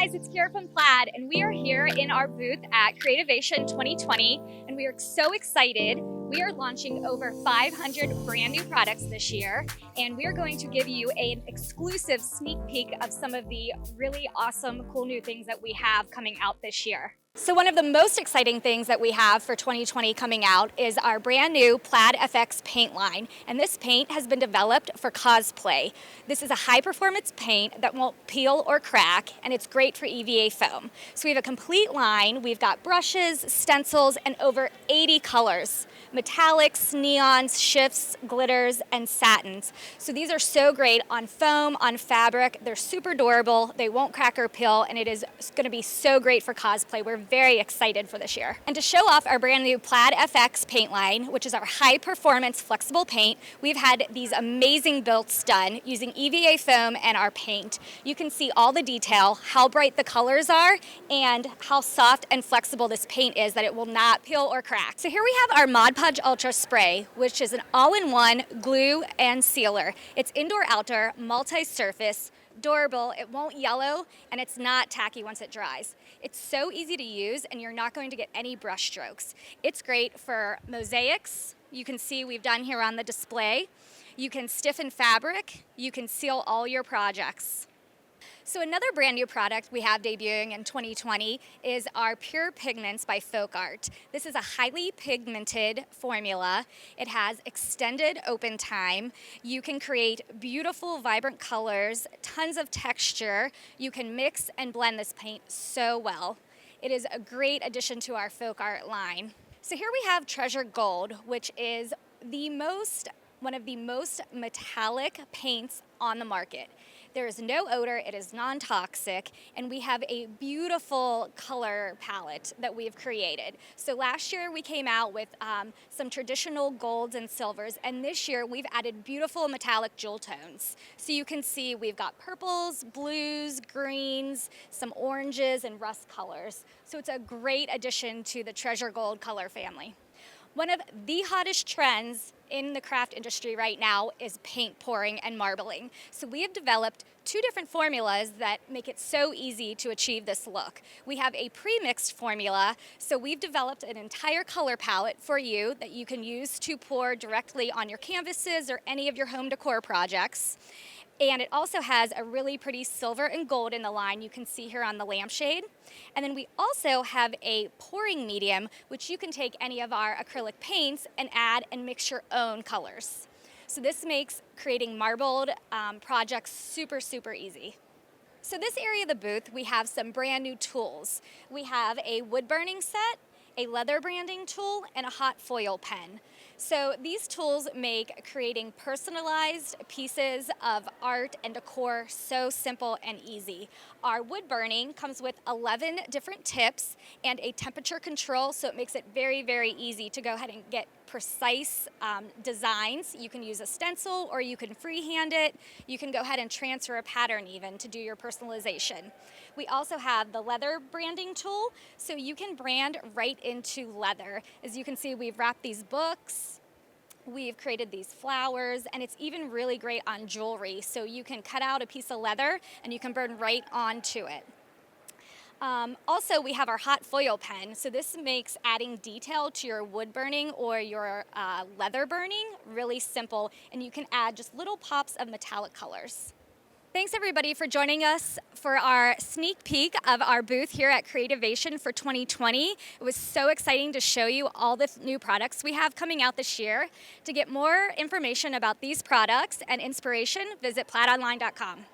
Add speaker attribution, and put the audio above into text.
Speaker 1: guys, it's Kira from Plaid, and we are here in our booth at Creativation 2020, and we are so excited. We are launching over 500 brand new products this year, and we are going to give you an exclusive sneak peek of some of the really awesome, cool new things that we have coming out this year. So one of the most exciting things that we have for 2020 coming out is our brand new Plaid FX Paint line. And this paint has been developed for cosplay. This is a high performance paint that won't peel or crack, and it's great for EVA foam. So we have a complete line. We've got brushes, stencils, and over 80 colors. Metallics, neons, shifts, glitters, and satins. So these are so great on foam, on fabric. They're super durable, they won't crack or peel, and it is going to be so great for cosplay. We're very excited for this year. And to show off our brand new Plaid FX paint line, which is our high performance flexible paint, we've had these amazing builds done using EVA foam and our paint. You can see all the detail, how bright the colors are, and how soft and flexible this paint is that it will not peel or crack. So here we have our Podge Ultra Spray, which is an all-in-one glue and sealer. It's indoor-outdoor, multi-surface, durable, it won't yellow, and it's not tacky once it dries. It's so easy to use, and you're not going to get any brush strokes. It's great for mosaics. You can see we've done here on the display. You can stiffen fabric. You can seal all your projects. So another brand new product we have debuting in 2020 is our Pure Pigments by Folk Art. This is a highly pigmented formula. It has extended open time. You can create beautiful, vibrant colors, tons of texture. You can mix and blend this paint so well. It is a great addition to our Folk Art line. So here we have Treasure Gold, which is one of the most metallic paints on the market. There is no odor, it is non-toxic, and we have a beautiful color palette that we've created. So last year we came out with some traditional golds and silvers, and this year we've added beautiful metallic jewel tones. So you can see we've got purples, blues, greens, some oranges, and rust colors. So it's a great addition to the Treasure Gold color family. One of the hottest trends in the craft industry right now is paint pouring and marbling. So we have developed two different formulas that make it so easy to achieve this look. We have a pre-mixed formula, so we've developed an entire color palette for you that you can use to pour directly on your canvases or any of your home decor projects. And it also has a really pretty silver and gold in the line you can see here on the lampshade. And then we also have a pouring medium, which you can take any of our acrylic paints and add and mix your own colors. So this makes creating marbled projects super, super easy. So this area of the booth, we have some brand new tools. We have a wood burning set, a leather branding tool, and a hot foil pen. So these tools make creating personalized pieces of art and decor so simple and easy. Our wood burning comes with 11 different tips and a temperature control, so it makes it very, very easy to go ahead and get precise designs. You can use a stencil or you can freehand it. You can go ahead and transfer a pattern even to do your personalization. We also have the leather branding tool, so you can brand right into leather. As you can see, we've wrapped these books, we've created these flowers, and it's even really great on jewelry. So you can cut out a piece of leather and you can burn right onto it. Also, we have our hot foil pen. So this makes adding detail to your wood burning or your leather burning really simple, and you can add just little pops of metallic colors. Thanks everybody for joining us for our sneak peek of our booth here at Creativation for 2020. It was so exciting to show you all the new products we have coming out this year. To get more information about these products and inspiration, visit plaidonline.com.